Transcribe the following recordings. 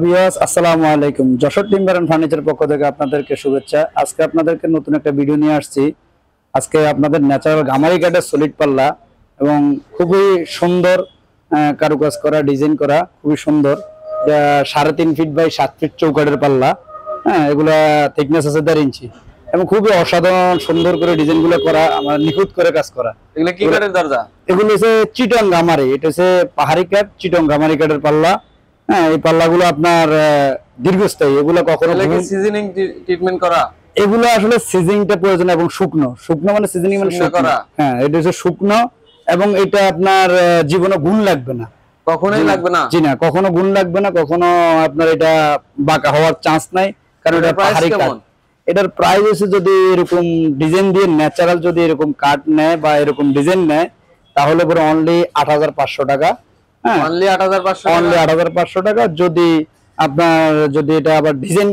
Viewers, আসসালামু আলাইকুম। Jessore timber and furniture পক্ষ থেকে আপনাদেরকে শুভেচ্ছা। আজকে আপনাদেরকে নতুন একটা ভিডিও নিয়ে আসছি। আজকে আপনাদের ন্যাচারাল গামারি কাঠের সলিড পাল্লা এবং খুবই সুন্দর কারুকাজ করা, ডিজাইন করা, খুবই সুন্দর। 3.5 ফিট বাই 7 ফিট চৌকাঠের পাল্লা। এগুলা থিকনেস আছে 1.5 ইঞ্চি এবং খুবই অসাধারণ সুন্দর করে ডিজাইনগুলো করা, আমার নিখুঁত করে কাজ করা। এগুলো কি কাঠের দরজা? এগুলো হচ্ছে চিটং গামারি, এটা হচ্ছে পাহাড়ি কাঠ, চিটং গামারি কাঠের পাল্লা। এই পাল্লাগুলো আপনার দীর্ঘস্থায়ী, এগুলো কখনো সিজনিং ট্রিটমেন্ট করা। এগুলো আসলে সিজনিংটা প্রয়োজন এবং শুকনো শুকনো মানে সিজনিং মানে করা। হ্যাঁ, এটা হচ্ছে শুকনো এবং এটা আপনার জীবনে গুণ লাগবে না, কখনোই লাগবে না। জি না, কখনো গুণ লাগবে না, কখনো আপনার এটা বাঁকা হওয়ার চান্স নাই, কারণ এটা পাহাড়ি কাঠ। এটার প্রাইস হচ্ছে যদি এরকম ডিজাইন দিয়ে ন্যাচারাল যদি এরকম কাঠ নেয় বা এরকম ডিজাইন নেয় তাহলে পুরো অনলি 8,500 টাকা। হ্যাঁ, অনলি 8,500 টাকা। যদি আপনার যদি এটা আবার ডিজাইন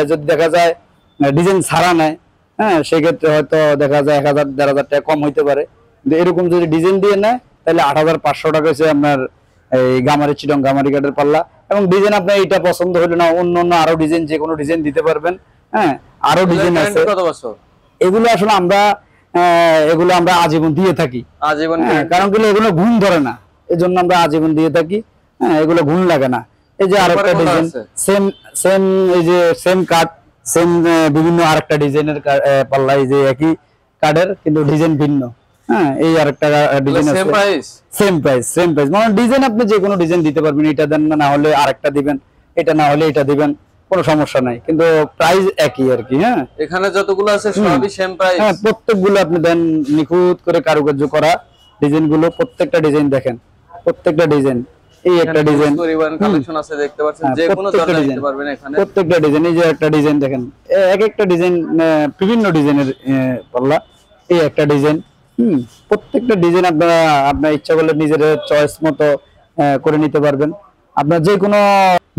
যদি দেখা যায় ডিজাইন ছাড়া নেয়, হ্যাঁ, সেক্ষেত্রে হয়তো দেখা যায় 1,000-1,500 টাকা কম হইতে পারে। কিন্তু এরকম যদি ডিজাইন দিয়ে নেয় তাহলে 8,500 টাকা হচ্ছে আপনার এই গামারি চিটং গামারি কাঠের পাল্লা। এবং ডিজাইন আপনার এটা পছন্দ হলে না অন্য অন্য আরো ডিজাইন, যে কোনো ডিজাইন দিতে পারবেন। হ্যাঁ, আরো ডিজাইন আছে। কত বছর? এগুলো আসলে আমরা আজীবন দিয়ে থাকি, আজীবন, কারণ এগুলো ঘুণ ধরে না, এজন্য আমরা আজীবন দিয়ে থাকি। হ্যাঁ, এগুলো ঘুণ লাগে না। এই যে আরেকটা ডিজাইন, সেম সেম এই যে সেম কাঠ, সেম বিভিন্ন আরেকটা ডিজাইনের পাল্লা, এই যে একই কাঠের কিন্তু ডিজাইন ভিন্ন। হ্যাঁ, এই আরেকটা ডিজাইন আছে, সেম প্রাইস মানে ডিজাইন আপনি যে কোনো ডিজাইন দিতে পারবেন, এটা দেন না হলে আরেকটা দিবেন, এটা না হলে এটা দিবেন, কোনো সমস্যা নাই, কিন্তু প্রাইস একই আর কি। হ্যাঁ, এখানে যতগুলো আছে সবই সেম প্রাইস। হ্যাঁ, প্রত্যেকগুলো আপনি দেন নিখুঁত করে কারুকার্য করা ডিজাইনগুলো, প্রত্যেকটা ডিজাইন দেখেন, প্রত্যেকটা ডিজাইন। এই একটা ডিজাইন পরিমাণ কালেকশন আছে, দেখতে পাচ্ছেন, যে কোনো দরজা দিতে পারবেন এখানে। প্রত্যেকটা ডিজাইন, এই যে একটা ডিজাইন দেখেন, এক একটা ডিজাইন বিভিন্ন ডিজাইনের পাল্লা, এই একটা ডিজাইন। প্রত্যেকটা ডিজাইন আপনার ইচ্ছা করলে নিজের চয়েস মতো করে নিতে পারবেন। আপনার যে কোনো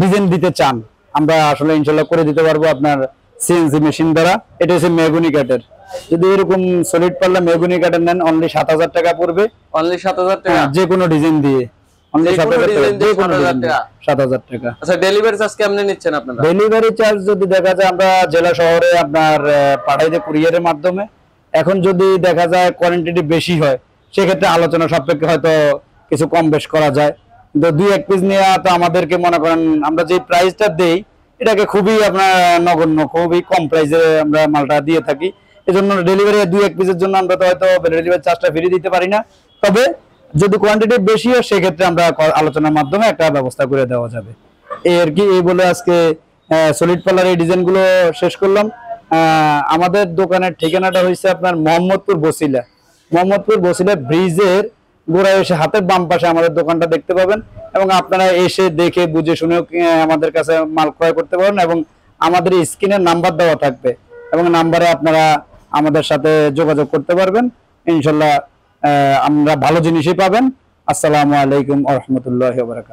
ডিজাইন দিতে চান আমরা আসলে ইনশাআল্লাহ করে দিতে পারবো আপনার সিএনসি মেশিন দ্বারা। এটা হচ্ছে মেহগনি কাঠের। যদি এরকম সলিড পাল্লা মেহগনি কাঠের নেন অনলি 7,000 টাকা পড়বে। অনলি 7,000 টাকা, যে কোনো ডিজাইন দিয়ে অনলি 7,000 টাকা, 7,000 টাকা। আচ্ছা, ডেলিভারি চার্জ কেমনে নিচ্ছেন আপনারা? ডেলিভারি চার্জ যদি দেখা যায় আমরা জেলা শহরে আপনার পাঠাই দিই কুরিয়ারের মাধ্যমে। এখন যদি দেখা যায় কোয়ান্টিটি বেশি হয় সেক্ষেত্রে আলোচনা সাপেক্ষে হয়তো কিছু কম বেশ করা যায়, কিন্তু 2-1 পিস নিয়ে তো আমাদেরকে মনে করেন আমরা যে প্রাইসটা দেই এটাকে খুবই আপনার নগণ্য, খুবই কম প্রাইসে আমরা মালটা দিয়ে থাকি। এজন্য ডেলিভারি 2-1 পিসের জন্য আমরা তো হয়তো ডেলিভারি চার্জটা ফ্রি দিতে পারি না। তবে যদি কোয়ান্টিটি বেশি হয় সেক্ষেত্রে আমরা আলোচনার মাধ্যমে একটা ব্যবস্থা করে দেওয়া যাবে। এই আর কি, এই বলে আজকে সলিড পাল্লার এই ডিজাইনগুলো শেষ করলাম। আমাদের দোকানের ঠিকানাটা হয়েছে আপনার মোহাম্মদপুর বসিলা ব্রিজের গোড়ায় এসে হাতের বাম পাশে আমাদের দোকানটা দেখতে পাবেন, এবং আপনারা এসে দেখে বুঝে শুনেও আমাদের কাছে মাল ক্রয় করতে পারেন। এবং আমাদের স্ক্রিনের নাম্বার দেওয়া থাকবে এবং নাম্বারে আপনারা আমাদের সাথে যোগাযোগ করতে পারবেন। ইনশাল্লাহ আমরা ভালো জিনিসই পাবেন। আসসালামু আলাইকুম ওয়া রাহমাতুল্লাহি ওয়া বারাকাতুহু।